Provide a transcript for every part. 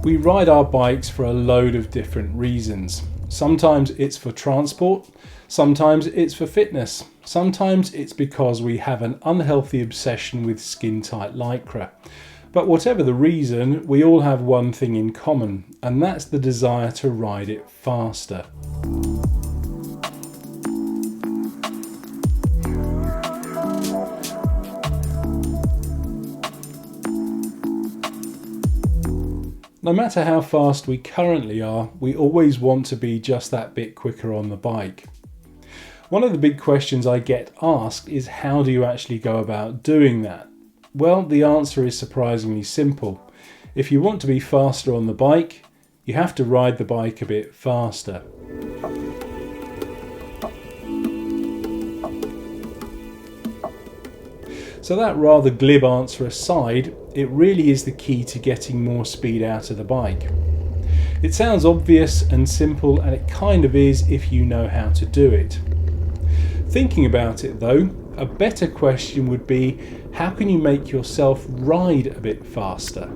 We ride our bikes for a load of different reasons. Sometimes it's for transport, sometimes it's for fitness, sometimes it's because we have an unhealthy obsession with skin-tight lycra. But whatever the reason, we all have one thing in common, and that's the desire to ride it faster. No matter how fast we currently are, we always want to be just that bit quicker on the bike. One of the big questions I get asked is, how do you actually go about doing that? Well, the answer is surprisingly simple. If you want to be faster on the bike, you have to ride the bike a bit faster. So that rather glib answer aside, it really is the key to getting more speed out of the bike. It sounds obvious and simple, and it kind of is if you know how to do it. Thinking about it though, a better question would be, how can you make yourself ride a bit faster?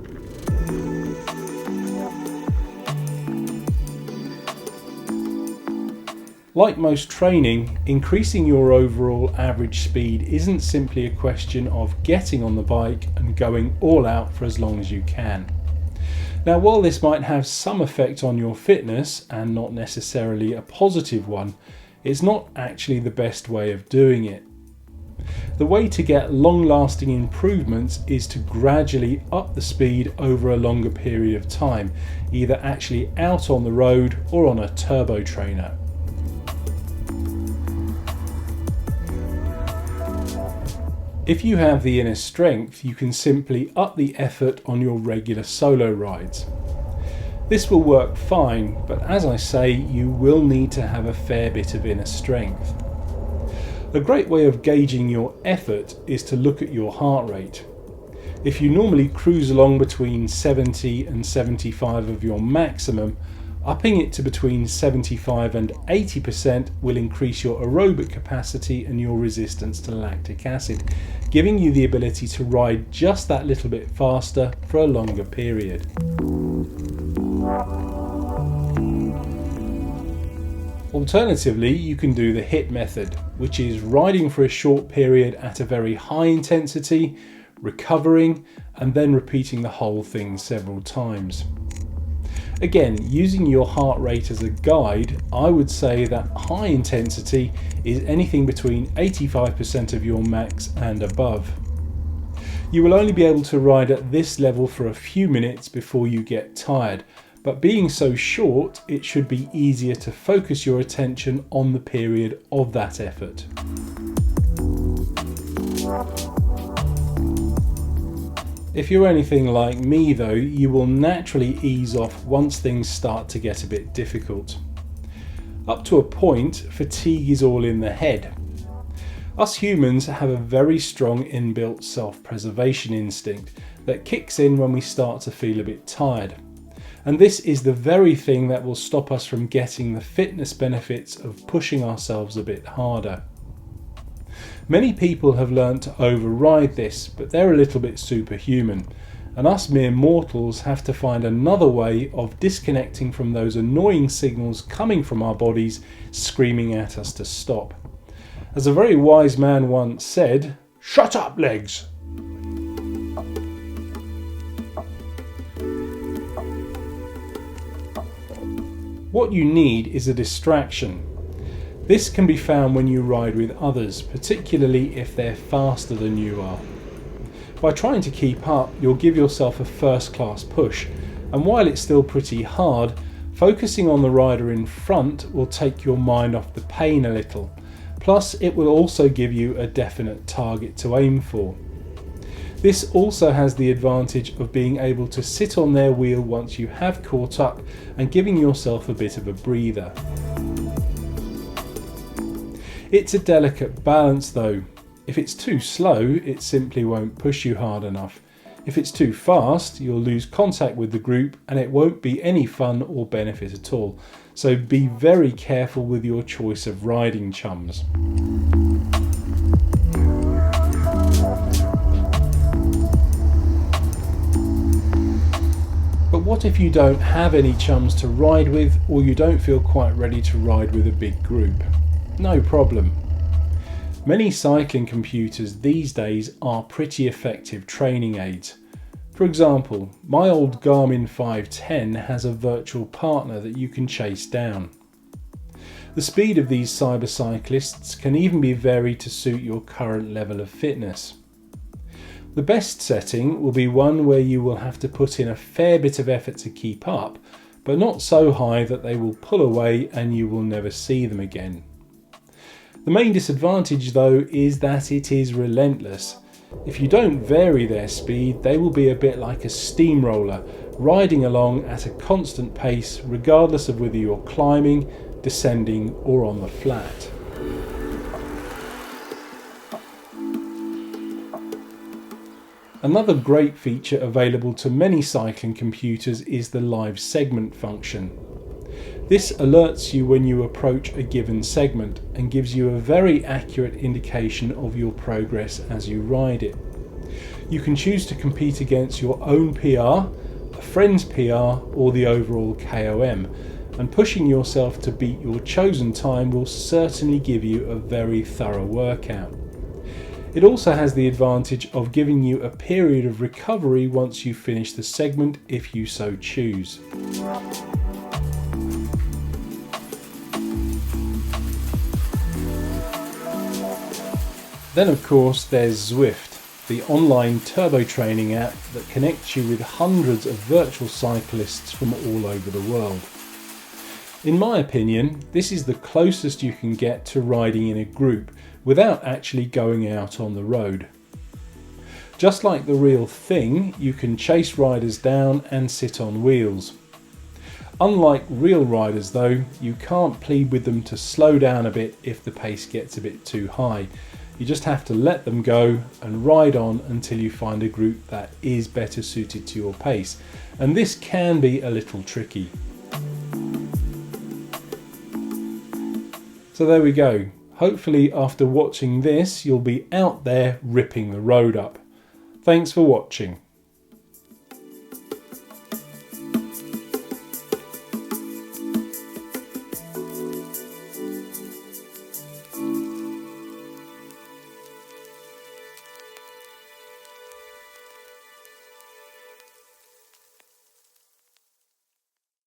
Like most training, increasing your overall average speed isn't simply a question of getting on the bike and going all out for as long as you can. Now, while this might have some effect on your fitness, and not necessarily a positive one, it's not actually the best way of doing it. The way to get long-lasting improvements is to gradually up the speed over a longer period of time, either actually out on the road or on a turbo trainer. If you have the inner strength, you can simply up the effort on your regular solo rides. This will work fine, but as I say, you will need to have a fair bit of inner strength. A great way of gauging your effort is to look at your heart rate. If you normally cruise along between 70 and 75 of your maximum, upping it to between 75 and 80% will increase your aerobic capacity and your resistance to lactic acid, giving you the ability to ride just that little bit faster for a longer period. Alternatively, you can do the HIIT method, which is riding for a short period at a very high intensity, recovering, and then repeating the whole thing several times. Again, using your heart rate as a guide, I would say that high intensity is anything between 85% of your max and above. You will only be able to ride at this level for a few minutes before you get tired, but being so short, it should be easier to focus your attention on the period of that effort. If you're anything like me though, you will naturally ease off once things start to get a bit difficult. Up to a point, fatigue is all in the head. Us humans have a very strong inbuilt self-preservation instinct that kicks in when we start to feel a bit tired. And this is the very thing that will stop us from getting the fitness benefits of pushing ourselves a bit harder. Many people have learnt to override this, but they're a little bit superhuman, and us mere mortals have to find another way of disconnecting from those annoying signals coming from our bodies screaming at us to stop. As a very wise man once said, "Shut up, legs!" What you need is a distraction. This can be found when you ride with others, particularly if they're faster than you are. By trying to keep up, you'll give yourself a first-class push, and while it's still pretty hard, focusing on the rider in front will take your mind off the pain a little. Plus, it will also give you a definite target to aim for. This also has the advantage of being able to sit on their wheel once you have caught up and giving yourself a bit of a breather. It's a delicate balance though. If it's too slow, it simply won't push you hard enough. If it's too fast, you'll lose contact with the group and it won't be any fun or benefit at all. So be very careful with your choice of riding chums. But what if you don't have any chums to ride with, or you don't feel quite ready to ride with a big group? No problem. Many cycling computers these days are pretty effective training aids. For example, my old Garmin 510 has a virtual partner that you can chase down. The speed of these cybercyclists can even be varied to suit your current level of fitness. The best setting will be one where you will have to put in a fair bit of effort to keep up, but not so high that they will pull away and you will never see them again. The main disadvantage though is that it is relentless. If you don't vary their speed, they will be a bit like a steamroller, riding along at a constant pace regardless of whether you're climbing, descending or on the flat. Another great feature available to many cycling computers is the live segment function. This alerts you when you approach a given segment and gives you a very accurate indication of your progress as you ride it. You can choose to compete against your own PR, a friend's PR or the overall KOM, and pushing yourself to beat your chosen time will certainly give you a very thorough workout. It also has the advantage of giving you a period of recovery once you finish the segment if you so choose. Then of course there's Zwift, the online turbo training app that connects you with hundreds of virtual cyclists from all over the world. In my opinion, this is the closest you can get to riding in a group without actually going out on the road. Just like the real thing, you can chase riders down and sit on wheels. Unlike real riders though, you can't plead with them to slow down a bit if the pace gets a bit too high. You just have to let them go and ride on until you find a group that is better suited to your pace. And this can be a little tricky. So there we go. Hopefully after watching this, you'll be out there ripping the road up. Thanks for watching.